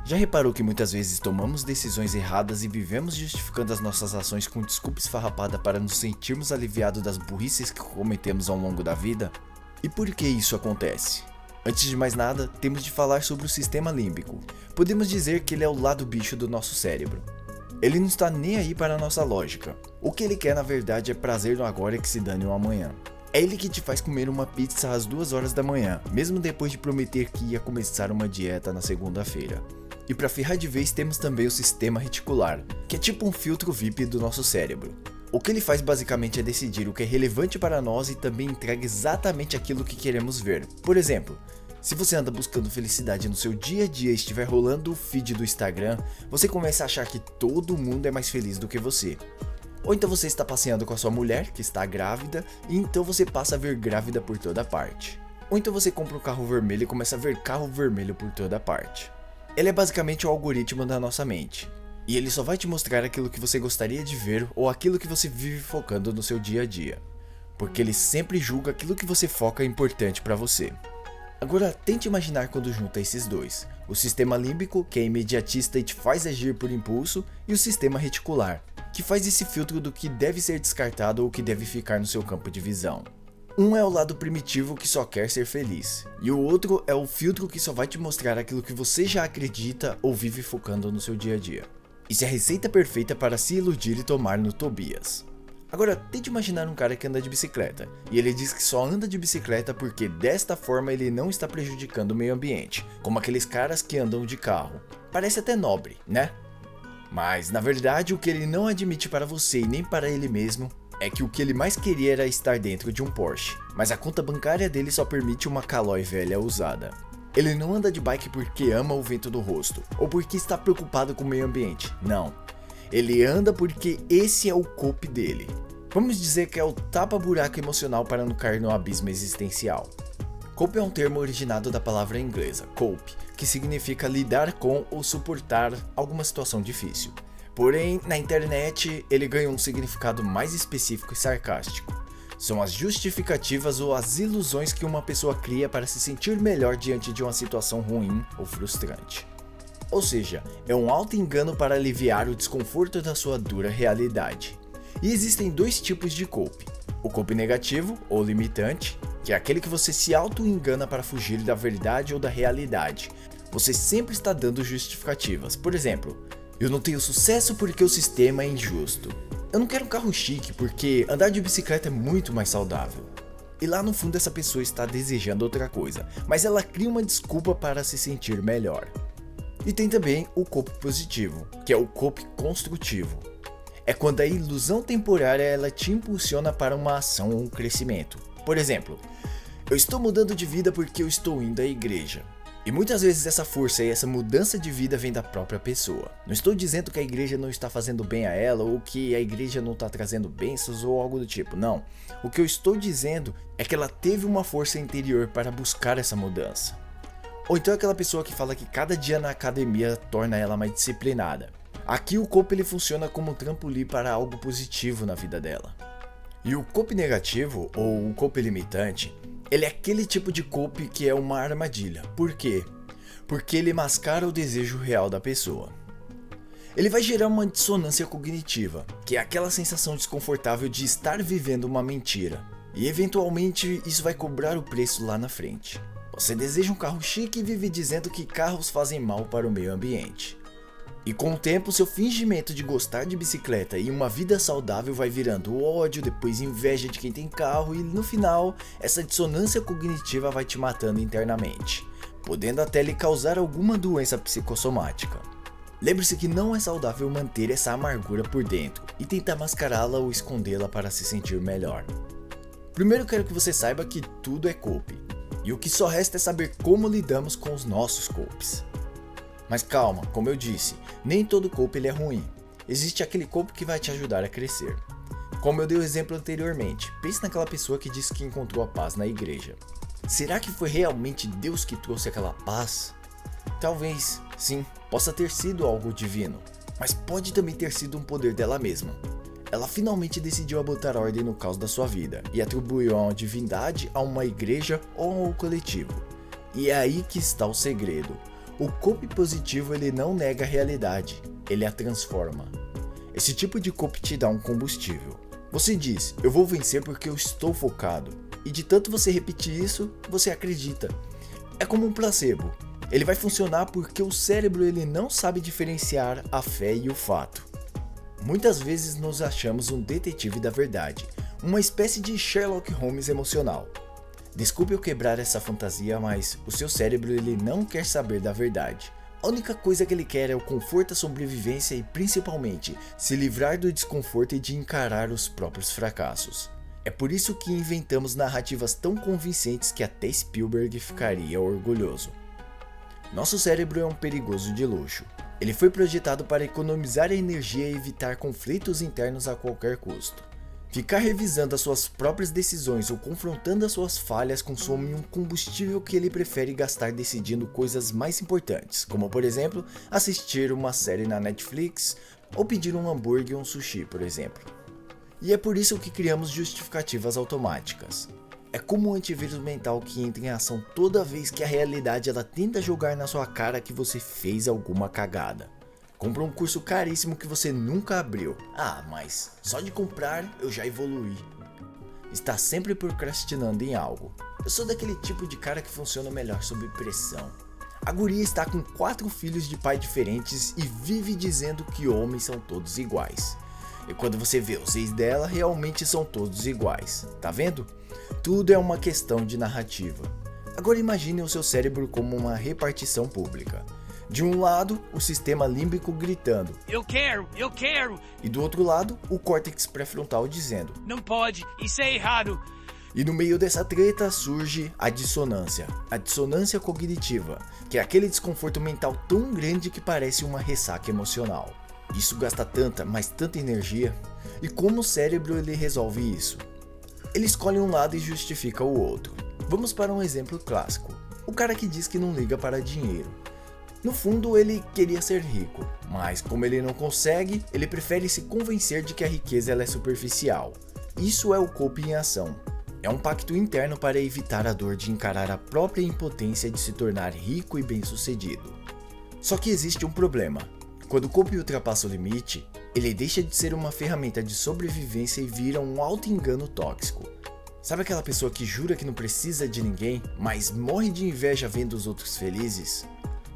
Já reparou que muitas vezes tomamos decisões erradas e vivemos justificando as nossas ações com desculpa esfarrapada para nos sentirmos aliviados das burrices que cometemos ao longo da vida? E por que isso acontece? Antes de mais nada, temos de falar sobre o sistema límbico. Podemos dizer que ele é o lado bicho do nosso cérebro. Ele não está nem aí para a nossa lógica. O que ele quer na verdade é prazer no agora e que se dane o amanhã. É ele que te faz comer uma pizza às 2 horas da manhã, mesmo depois de prometer que ia começar uma dieta na segunda-feira. E para ferrar de vez temos também o sistema reticular, que é tipo um filtro VIP do nosso cérebro. O que ele faz basicamente é decidir o que é relevante para nós e também entrega exatamente aquilo que queremos ver. Por exemplo, se você anda buscando felicidade no seu dia a dia e estiver rolando o feed do Instagram, você começa a achar que todo mundo é mais feliz do que você. Ou então você está passeando com a sua mulher, que está grávida, e então você passa a ver grávida por toda parte. Ou então você compra um carro vermelho e começa a ver carro vermelho por toda parte. Ele é basicamente o algoritmo da nossa mente, e ele só vai te mostrar aquilo que você gostaria de ver ou aquilo que você vive focando no seu dia a dia, porque ele sempre julga aquilo que você foca é importante para você. Agora tente imaginar quando junta esses dois, o sistema límbico, que é imediatista e te faz agir por impulso, e o sistema reticular, que faz esse filtro do que deve ser descartado ou que deve ficar no seu campo de visão. Um é o lado primitivo que só quer ser feliz, e o outro é o filtro que só vai te mostrar aquilo que você já acredita ou vive focando no seu dia a dia. Isso é a receita perfeita para se iludir e tomar no Tobias. Agora tente imaginar um cara que anda de bicicleta, e ele diz que só anda de bicicleta porque desta forma ele não está prejudicando o meio ambiente, como aqueles caras que andam de carro. Parece até nobre, né? Mas na verdade o que ele não admite para você e nem para ele mesmo é que o que ele mais queria era estar dentro de um Porsche, mas a conta bancária dele só permite uma Caloi velha usada. Ele não anda de bike porque ama o vento no rosto, ou porque está preocupado com o meio ambiente, não. Ele anda porque esse é o cope dele. Vamos dizer que é o tapa-buraco emocional para não cair no abismo existencial. Cope é um termo originado da palavra inglesa, cope, que significa lidar com ou suportar alguma situação difícil. Porém, na internet, ele ganhou um significado mais específico e sarcástico. São as justificativas ou as ilusões que uma pessoa cria para se sentir melhor diante de uma situação ruim ou frustrante. Ou seja, é um auto-engano para aliviar o desconforto da sua dura realidade. E existem dois tipos de cope. O cope negativo, ou limitante, que é aquele que você se auto-engana para fugir da verdade ou da realidade. Você sempre está dando justificativas. Por exemplo, eu não tenho sucesso porque o sistema é injusto. Eu não quero um carro chique porque andar de bicicleta é muito mais saudável. E lá no fundo essa pessoa está desejando outra coisa, mas ela cria uma desculpa para se sentir melhor. E tem também o cope positivo, que é o cope construtivo. É quando a ilusão temporária ela te impulsiona para uma ação ou um crescimento. Por exemplo, eu estou mudando de vida porque eu estou indo à igreja. E muitas vezes essa força e essa mudança de vida vem da própria pessoa. Não estou dizendo que a igreja não está fazendo bem a ela ou que a igreja não está trazendo bênçãos ou algo do tipo, não. O que eu estou dizendo é que ela teve uma força interior para buscar essa mudança. Ou então aquela pessoa que fala que cada dia na academia torna ela mais disciplinada. Aqui o cope ele funciona como um trampolim para algo positivo na vida dela. E o cope negativo, ou o cope limitante, ele é aquele tipo de cope que é uma armadilha. Por quê? Porque ele mascara o desejo real da pessoa. Ele vai gerar uma dissonância cognitiva, que é aquela sensação desconfortável de estar vivendo uma mentira. E eventualmente isso vai cobrar o preço lá na frente. Você deseja um carro chique e vive dizendo que carros fazem mal para o meio ambiente. E com o tempo, seu fingimento de gostar de bicicleta e uma vida saudável vai virando ódio, depois inveja de quem tem carro e no final, essa dissonância cognitiva vai te matando internamente, podendo até lhe causar alguma doença psicossomática. Lembre-se que não é saudável manter essa amargura por dentro e tentar mascará-la ou escondê-la para se sentir melhor. Primeiro quero que você saiba que tudo é cope, e o que só resta é saber como lidamos com os nossos copes. Mas calma, como eu disse, nem todo cope ele é ruim. Existe aquele cope que vai te ajudar a crescer. Como eu dei o exemplo anteriormente, pense naquela pessoa que disse que encontrou a paz na igreja. Será que foi realmente Deus que trouxe aquela paz? Talvez, sim, possa ter sido algo divino, mas pode também ter sido um poder dela mesma. Ela finalmente decidiu botar ordem no caos da sua vida e atribuiu uma divindade a uma igreja ou a um coletivo. E é aí que está o segredo. O copy positivo ele não nega a realidade, ele a transforma. Esse tipo de copy te dá um combustível. Você diz, eu vou vencer porque eu estou focado. E de tanto você repetir isso, você acredita. É como um placebo. Ele vai funcionar porque o cérebro ele não sabe diferenciar a fé e o fato. Muitas vezes nos achamos um detetive da verdade, uma espécie de Sherlock Holmes emocional. Desculpe eu quebrar essa fantasia, mas o seu cérebro ele não quer saber da verdade. A única coisa que ele quer é o conforto, a sobrevivência e principalmente se livrar do desconforto e de encarar os próprios fracassos. É por isso que inventamos narrativas tão convincentes que até Spielberg ficaria orgulhoso. Nosso cérebro é um perigoso de luxo. Ele foi projetado para economizar energia e evitar conflitos internos a qualquer custo. Ficar revisando as suas próprias decisões ou confrontando as suas falhas consome um combustível que ele prefere gastar decidindo coisas mais importantes, como por exemplo, assistir uma série na Netflix ou pedir um hambúrguer ou um sushi, por exemplo. E é por isso que criamos justificativas automáticas. É como um antivírus mental que entra em ação toda vez que a realidade ela tenta jogar na sua cara que você fez alguma cagada. Compra um curso caríssimo que você nunca abriu. Ah, mas só de comprar eu já evoluí. Está sempre procrastinando em algo. Eu sou daquele tipo de cara que funciona melhor sob pressão. A guria está com 4 filhos de pais diferentes e vive dizendo que homens são todos iguais. E quando você vê os ex dela, realmente são todos iguais. Tá vendo? Tudo é uma questão de narrativa. Agora imagine o seu cérebro como uma repartição pública. De um lado, o sistema límbico gritando, eu quero! E do outro lado, o córtex pré-frontal dizendo, não pode, isso é errado! E no meio dessa treta surge a dissonância cognitiva, que é aquele desconforto mental tão grande que parece uma ressaca emocional. Isso gasta tanta, mas tanta energia. E como o cérebro ele resolve isso? Ele escolhe um lado e justifica o outro. Vamos para um exemplo clássico. O cara que diz que não liga para dinheiro. No fundo ele queria ser rico, mas como ele não consegue, ele prefere se convencer de que a riqueza ela é superficial. Isso é o copy em ação. É um pacto interno para evitar a dor de encarar a própria impotência de se tornar rico e bem-sucedido. Só que existe um problema. Quando o copy ultrapassa o limite, ele deixa de ser uma ferramenta de sobrevivência e vira um auto-engano tóxico. Sabe aquela pessoa que jura que não precisa de ninguém, mas morre de inveja vendo os outros felizes?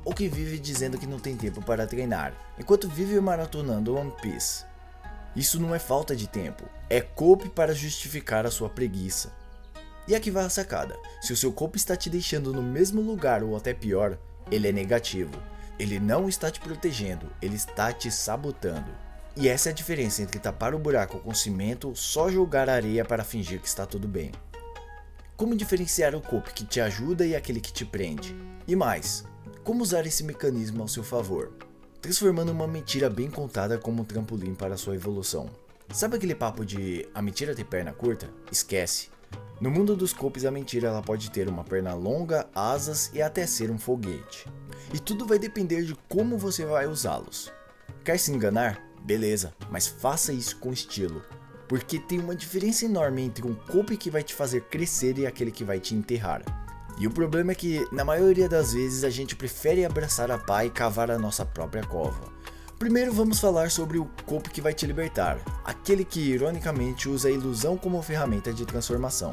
Ou que vive dizendo que não tem tempo para treinar, enquanto vive maratonando One Piece. Isso não é falta de tempo, é copy para justificar a sua preguiça. E aqui vai a sacada, se o seu copy está te deixando no mesmo lugar ou até pior, ele é negativo. Ele não está te protegendo, ele está te sabotando. E essa é a diferença entre tapar o buraco com cimento ou só jogar areia para fingir que está tudo bem. Como diferenciar o copy que te ajuda e aquele que te prende? E mais, como usar esse mecanismo ao seu favor? Transformando uma mentira bem contada como um trampolim para a sua evolução. Sabe aquele papo de a mentira tem perna curta? Esquece. No mundo dos copies a mentira ela pode ter uma perna longa, asas e até ser um foguete. E tudo vai depender de como você vai usá-los. Quer se enganar? Beleza, mas faça isso com estilo. Porque tem uma diferença enorme entre um copy que vai te fazer crescer e aquele que vai te enterrar. E o problema é que, na maioria das vezes, a gente prefere abraçar a pá e cavar a nossa própria cova. Primeiro vamos falar sobre o copy que vai te libertar, aquele que ironicamente usa a ilusão como ferramenta de transformação.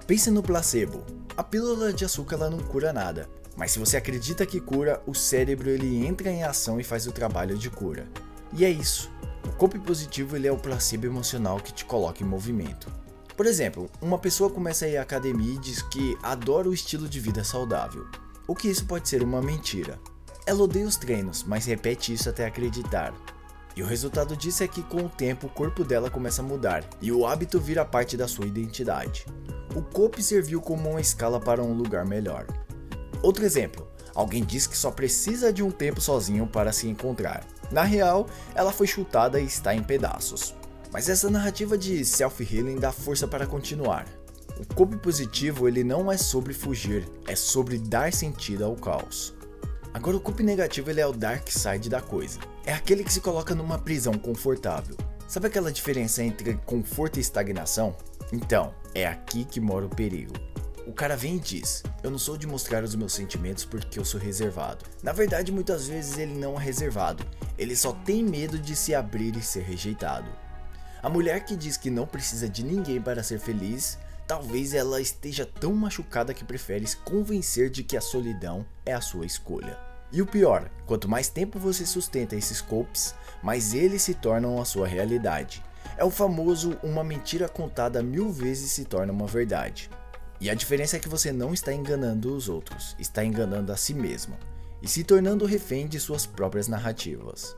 Pense no placebo. A pílula de açúcar ela não cura nada, mas se você acredita que cura, o cérebro ele entra em ação e faz o trabalho de cura. E é isso. O copy positivo ele é o placebo emocional que te coloca em movimento. Por exemplo, uma pessoa começa a ir à academia e diz que adora o estilo de vida saudável. O que isso pode ser uma mentira. Ela odeia os treinos, mas repete isso até acreditar. E o resultado disso é que com o tempo o corpo dela começa a mudar e o hábito vira parte da sua identidade. O copy serviu como uma escala para um lugar melhor. Outro exemplo, alguém diz que só precisa de um tempo sozinho para se encontrar. Na real, ela foi chutada e está em pedaços. Mas essa narrativa de self-healing dá força para continuar. O copy positivo ele não é sobre fugir, é sobre dar sentido ao caos. Agora o copy negativo ele é o dark side da coisa. É aquele que se coloca numa prisão confortável. Sabe aquela diferença entre conforto e estagnação? Então, é aqui que mora o perigo. o cara vem e diz: eu não sou de mostrar os meus sentimentos porque eu sou reservado. Na verdade, muitas vezes ele não é reservado, ele só tem medo de se abrir e ser rejeitado. A mulher que diz que não precisa de ninguém para ser feliz, talvez ela esteja tão machucada que prefere se convencer de que a solidão é a sua escolha. E o pior, quanto mais tempo você sustenta esses copes, mais eles se tornam a sua realidade. É o famoso uma mentira contada 1000 vezes se torna uma verdade. E a diferença é que você não está enganando os outros, está enganando a si mesmo e se tornando refém de suas próprias narrativas.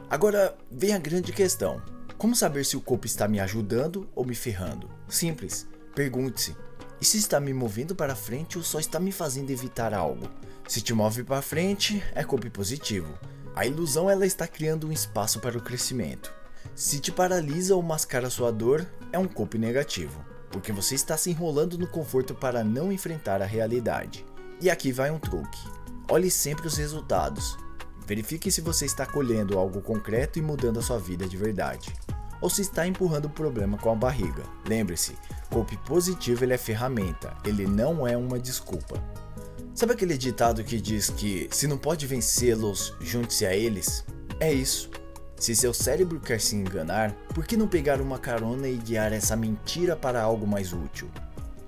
Agora vem a grande questão: como saber se o cope está me ajudando ou me ferrando? Simples, pergunte-se: e se está me movendo para frente ou só está me fazendo evitar algo? Se te move para frente, é cope positivo. A ilusão ela está criando um espaço para o crescimento. Se te paralisa ou mascara sua dor, é um cope negativo, porque você está se enrolando no conforto para não enfrentar a realidade. E aqui vai um truque: olhe sempre os resultados. Verifique se você está colhendo algo concreto e mudando a sua vida de verdade, ou se está empurrando o problema com a barriga. Lembre-se, cope positivo ele é ferramenta, ele não é uma desculpa. Sabe aquele ditado que diz que se não pode vencê-los, junte-se a eles? É isso. Se seu cérebro quer se enganar, por que não pegar uma carona e guiar essa mentira para algo mais útil?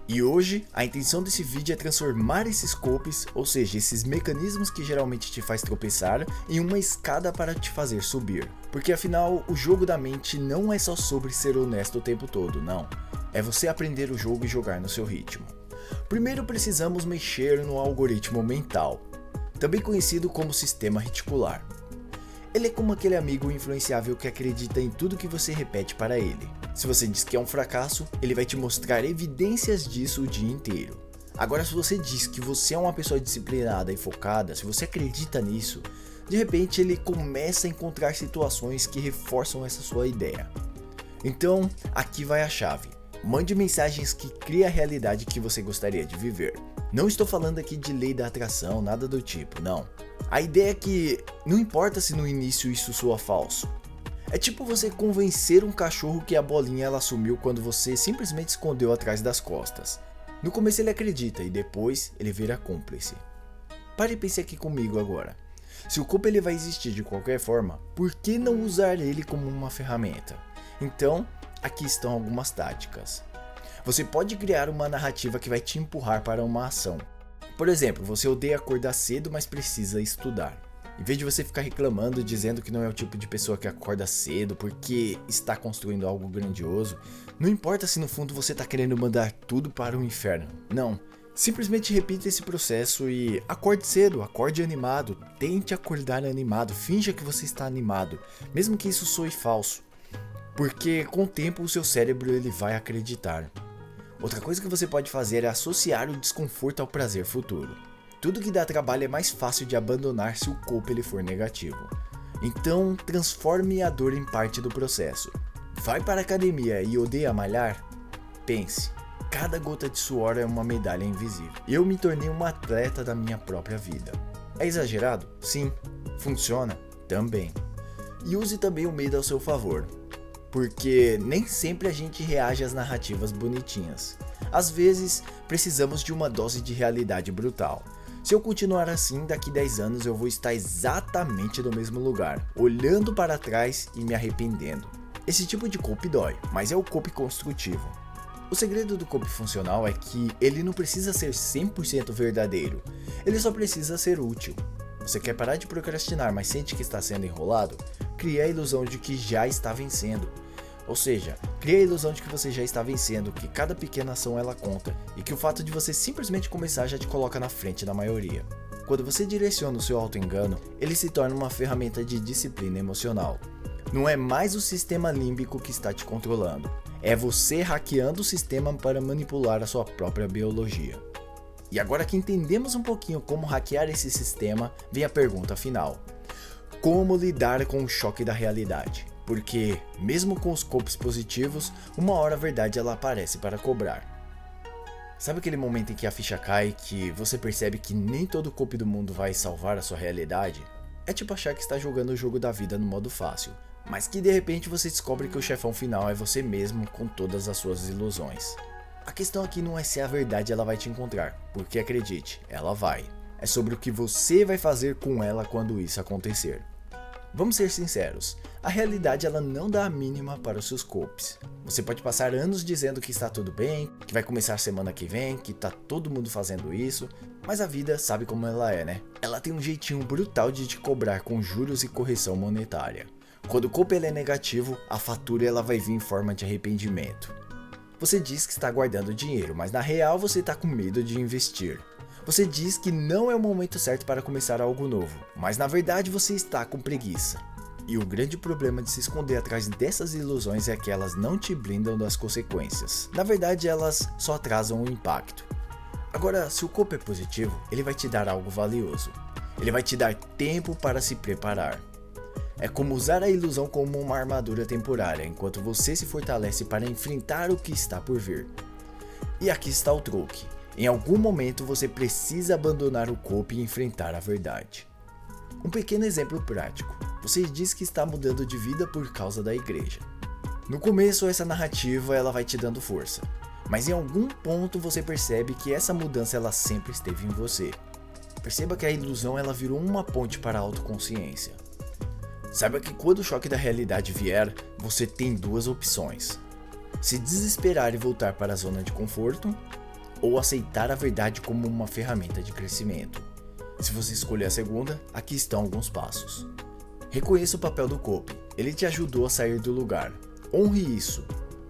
E hoje, a intenção desse vídeo é transformar esses copes, ou seja, esses mecanismos que geralmente te faz tropeçar, em uma escada para te fazer subir. Porque afinal, o jogo da mente não é só sobre ser honesto o tempo todo, não. É você aprender o jogo e jogar no seu ritmo. Primeiro precisamos mexer no algoritmo mental, também conhecido como sistema reticular. Ele é como aquele amigo influenciável que acredita em tudo que você repete para ele. Se você diz que é um fracasso, ele vai te mostrar evidências disso o dia inteiro. Agora, se você diz que você é uma pessoa disciplinada e focada, se você acredita nisso, de repente ele começa a encontrar situações que reforçam essa sua ideia. Então, aqui vai a chave. Mande mensagens que criem a realidade que você gostaria de viver. Não estou falando aqui de lei da atração, nada do tipo, não. A ideia é que não importa se no início isso soa falso. É tipo você convencer um cachorro que a bolinha ela sumiu quando você simplesmente escondeu atrás das costas. No começo ele acredita e depois ele vira cúmplice. Pare e pense aqui comigo agora. Se o cope ele vai existir de qualquer forma, por que não usar ele como uma ferramenta? Então, aqui estão algumas táticas. Você pode criar uma narrativa que vai te empurrar para uma ação. Por exemplo, você odeia acordar cedo, mas precisa estudar. Em vez de você ficar reclamando, dizendo que não é o tipo de pessoa que acorda cedo porque está construindo algo grandioso, não importa se no fundo você está querendo mandar tudo para o inferno. Não, simplesmente repita esse processo e acorde cedo, acorde animado, tente acordar animado, finja que você está animado, mesmo que isso soe falso. Porque com o tempo o seu cérebro ele vai acreditar. Outra coisa que você pode fazer é associar o desconforto ao prazer futuro. Tudo que dá trabalho é mais fácil de abandonar se o cope ele for negativo. Então, transforme a dor em parte do processo. Vai para a academia e odeia malhar? Pense, cada gota de suor é uma medalha invisível. Eu me tornei um atleta da minha própria vida. É exagerado? Sim. Funciona? Também. E use também o medo ao seu favor. Porque nem sempre a gente reage às narrativas bonitinhas. Às vezes, precisamos de uma dose de realidade brutal. Se eu continuar assim, daqui 10 anos eu vou estar exatamente no mesmo lugar, olhando para trás e me arrependendo. Esse tipo de cope dói, mas é o cope construtivo. O segredo do cope funcional é que ele não precisa ser 100% verdadeiro, ele só precisa ser útil. Você quer parar de procrastinar, mas sente que está sendo enrolado? Crie a ilusão de que já está vencendo. Ou seja, crie a ilusão de que você já está vencendo, que cada pequena ação ela conta, e que o fato de você simplesmente começar já te coloca na frente da maioria. Quando você direciona o seu auto-engano, ele se torna uma ferramenta de disciplina emocional. Não é mais o sistema límbico que está te controlando, é você hackeando o sistema para manipular a sua própria biologia. E agora que entendemos um pouquinho como hackear esse sistema, vem a pergunta final: como lidar com o choque da realidade? Porque, mesmo com os copes positivos, uma hora a verdade ela aparece para cobrar. Sabe aquele momento em que a ficha cai, que você percebe que nem todo cope do mundo vai salvar a sua realidade? É tipo achar que está jogando o jogo da vida no modo fácil, mas que de repente você descobre que o chefão final é você mesmo com todas as suas ilusões. A questão aqui não é se a verdade ela vai te encontrar, porque acredite, ela vai. É sobre o que você vai fazer com ela quando isso acontecer. Vamos ser sinceros, a realidade ela não dá a mínima para os seus copes. Você pode passar anos dizendo que está tudo bem, que vai começar semana que vem, que tá todo mundo fazendo isso, mas a vida sabe como ela é, né? Ela tem um jeitinho brutal de te cobrar com juros e correção monetária. Quando o cope ele é negativo, a fatura ela vai vir em forma de arrependimento. Você diz que está guardando dinheiro, mas na real você está com medo de investir. Você diz que não é o momento certo para começar algo novo, mas na verdade você está com preguiça. E o grande problema de se esconder atrás dessas ilusões é que elas não te blindam das consequências. Na verdade, elas só atrasam o impacto. Agora, se o copo é positivo, ele vai te dar algo valioso. Ele vai te dar tempo para se preparar. É como usar a ilusão como uma armadura temporária, enquanto você se fortalece para enfrentar o que está por vir. E aqui está o truque. Em algum momento você precisa abandonar o copo e enfrentar a verdade. Um pequeno exemplo prático. Você diz que está mudando de vida por causa da igreja. No começo essa narrativa ela vai te dando força, mas em algum ponto você percebe que essa mudança ela sempre esteve em você. Perceba que a ilusão ela virou uma ponte para a autoconsciência. Saiba que quando o choque da realidade vier, você tem duas opções. Se desesperar e voltar para a zona de conforto, ou aceitar a verdade como uma ferramenta de crescimento. Se você escolher a segunda, aqui estão alguns passos. Reconheça o papel do cope, ele te ajudou a sair do lugar. Honre isso,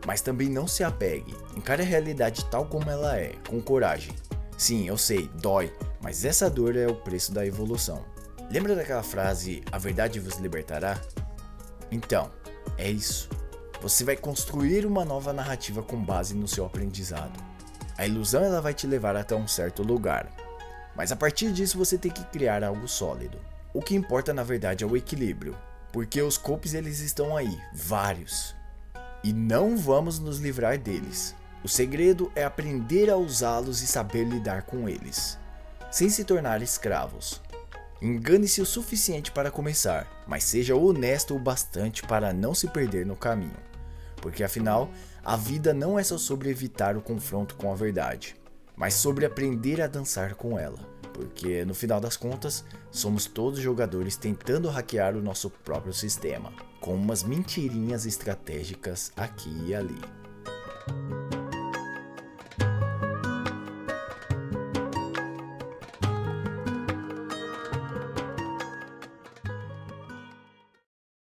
mas também não se apegue. Encare a realidade tal como ela é, com coragem. Sim, eu sei, dói, mas essa dor é o preço da evolução. Lembra daquela frase, a verdade vos libertará? Então, é isso. Você vai construir uma nova narrativa com base no seu aprendizado. A ilusão ela vai te levar até um certo lugar, mas a partir disso você tem que criar algo sólido. O que importa na verdade é o equilíbrio, porque os copes eles estão aí, vários, e não vamos nos livrar deles. O segredo é aprender a usá-los e saber lidar com eles, sem se tornar escravos. Engane-se o suficiente para começar, mas seja honesto o bastante para não se perder no caminho. Porque afinal, a vida não é só sobre evitar o confronto com a verdade, mas sobre aprender a dançar com ela. Porque no final das contas, somos todos jogadores tentando hackear o nosso próprio sistema, com umas mentirinhas estratégicas aqui e ali.